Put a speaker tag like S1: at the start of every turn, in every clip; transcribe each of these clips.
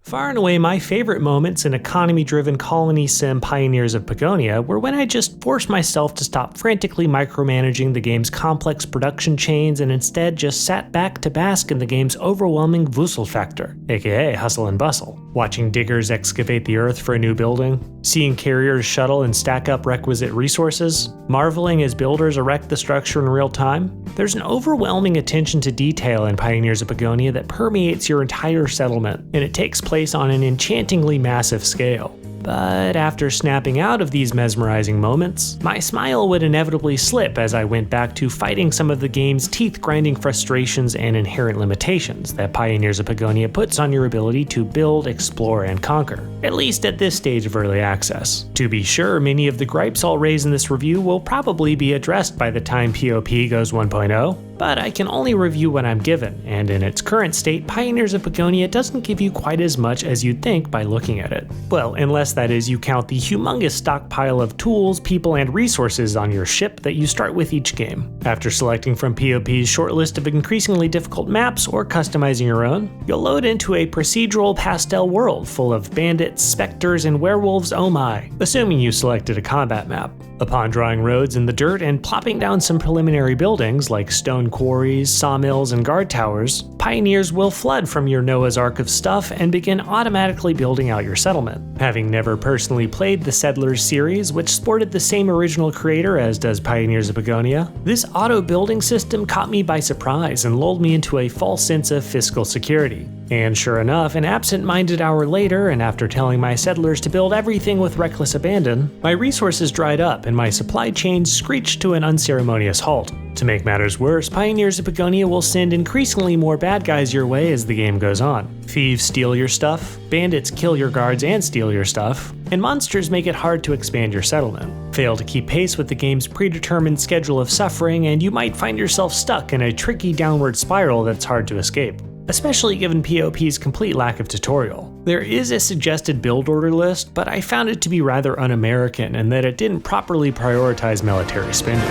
S1: Far and away my favorite moments in economy-driven colony sim Pioneers of Pagonia were when I just forced myself to stop frantically micromanaging the game's complex production chains and instead just sat back to bask in the game's overwhelming wuselfaktor, aka hustle and bustle. Watching diggers excavate the earth for a new building, seeing carriers shuttle and stack up requisite resources, marveling as builders erect the structure in real time. There's an overwhelming attention to detail in Pioneers of Pagonia that permeates your entire settlement, and it takes place on an enchantingly massive scale. But after snapping out of these mesmerizing moments, my smile would inevitably slip as I went back to fighting some of the game's teeth-grinding frustrations and inherent limitations that Pioneers of Pagonia puts on your ability to build, explore, and conquer, at least at this stage of early access. To be sure, many of the gripes I'll raise in this review will probably be addressed by the time POP goes 1.0, but I can only review what I'm given, and in its current state, Pioneers of Pagonia doesn't give you quite as much as you'd think by looking at it. Well, unless that is you count the humongous stockpile of tools, people, and resources on your ship that you start with each game. After selecting from POP's short list of increasingly difficult maps or customizing your own, you'll load into a procedural pastel world full of bandits, specters, and werewolves oh my, assuming you selected a combat map. Upon drawing roads in the dirt and plopping down some preliminary buildings like stone quarries, sawmills, and guard towers, Pioneers will flood from your Noah's Ark of stuff and begin automatically building out your settlement. Having never personally played the Settlers series, which sported the same original creator as does Pioneers of Pagonia, this auto-building system caught me by surprise and lulled me into a false sense of fiscal security. And sure enough, an absent-minded hour later, and after telling my settlers to build everything with reckless abandon, my resources dried up and my supply chain screeched to an unceremonious halt. To make matters worse, Pioneers of Pagonia will send increasingly more bad guys your way as the game goes on. Thieves steal your stuff, bandits kill your guards and steal your stuff, and monsters make it hard to expand your settlement. Fail to keep pace with the game's predetermined schedule of suffering, and you might find yourself stuck in a tricky downward spiral that's hard to escape, especially given POP's complete lack of tutorial. There is a suggested build order list, but I found it to be rather un-American in that it didn't properly prioritize military spending.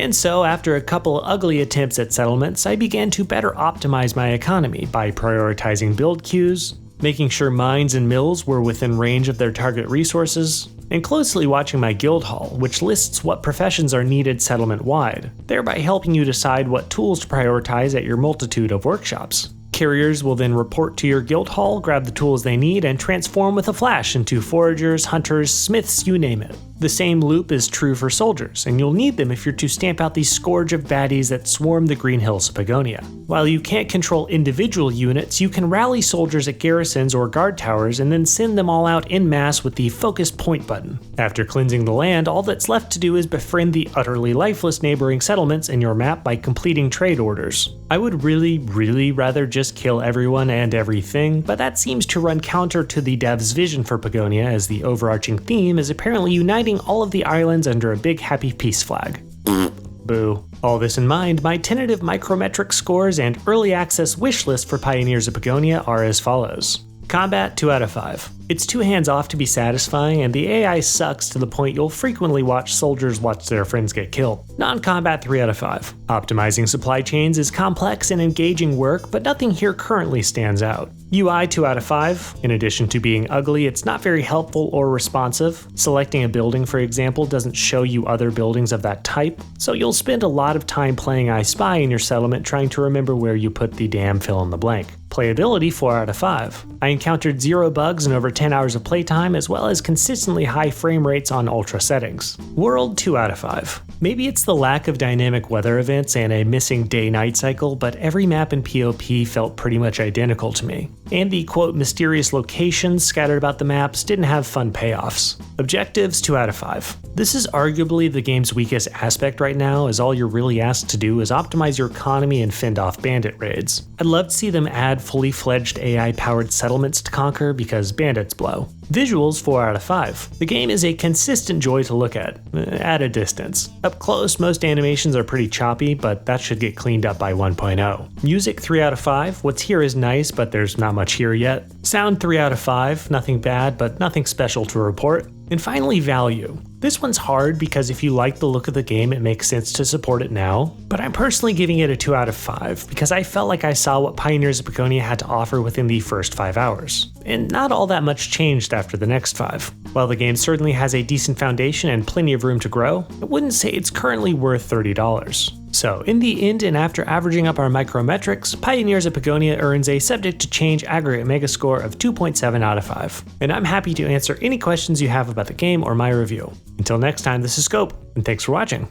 S1: And so, after a couple ugly attempts at settlements, I began to better optimize my economy by prioritizing build queues, making sure mines and mills were within range of their target resources, and closely watching my guild hall, which lists what professions are needed settlement-wide, thereby helping you decide what tools to prioritize at your multitude of workshops. Carriers will then report to your guild hall, grab the tools they need, and transform with a flash into foragers, hunters, smiths, you name it. The same loop is true for soldiers, and you'll need them if you're to stamp out the scourge of baddies that swarm the green hills of Pagonia. While you can't control individual units, you can rally soldiers at garrisons or guard towers and then send them all out en masse with the focus point button. After cleansing the land, all that's left to do is befriend the utterly lifeless neighboring settlements in your map by completing trade orders. I would really rather just kill everyone and everything, but that seems to run counter to the dev's vision for Pagonia, as the overarching theme is apparently uniting all of the islands under a big happy peace flag. Boo. All this in mind, my tentative micrometric scores and early access wish list for Pioneers of Pagonia are as follows. Combat 2 out of 5. It's too hands-off to be satisfying, and the AI sucks to the point you'll frequently watch soldiers watch their friends get killed. Non-combat 3 out of 5. Optimizing supply chains is complex and engaging work, but nothing here currently stands out. UI 2 out of 5. In addition to being ugly, it's not very helpful or responsive. Selecting a building, for example, doesn't show you other buildings of that type, so you'll spend a lot of time playing I Spy in your settlement trying to remember where you put the damn fill in the blank. Playability 4 out of 5. I encountered 0 bugs in over 10 hours of playtime, as well as consistently high frame rates on ultra settings. World 2 out of 5. Maybe it's the lack of dynamic weather events and a missing day-night cycle, but every map in POP felt pretty much identical to me. And the quote mysterious locations scattered about the maps didn't have fun payoffs. Objectives 2 out of 5. This is arguably the game's weakest aspect right now, as all you're really asked to do is optimize your economy and fend off bandit raids. I'd love to see them add fully fledged AI-powered settlements to conquer, because bandits blow. Visuals 4 out of 5. The game is a consistent joy to look at a distance. Up close, most animations are pretty choppy, but that should get cleaned up by 1.0. Music 3 out of 5. What's here is nice, but there's not much here yet. Sound 3 out of 5. Nothing bad, but nothing special to report. And finally, value. This one's hard because if you like the look of the game, it makes sense to support it now, but I'm personally giving it a 2 out of 5 because I felt like I saw what Pioneers of Pagonia had to offer within the first 5 hours. And not all that much changed after the next 5. While the game certainly has a decent foundation and plenty of room to grow, I wouldn't say it's currently worth $30. So, in the end, and after averaging up our micrometrics, Pioneers of Pagonia earns a subject to change aggregate megascore of 2.7 out of 5. And I'm happy to answer any questions you have about the game or my review. Until next time, this is Scope, and thanks for watching.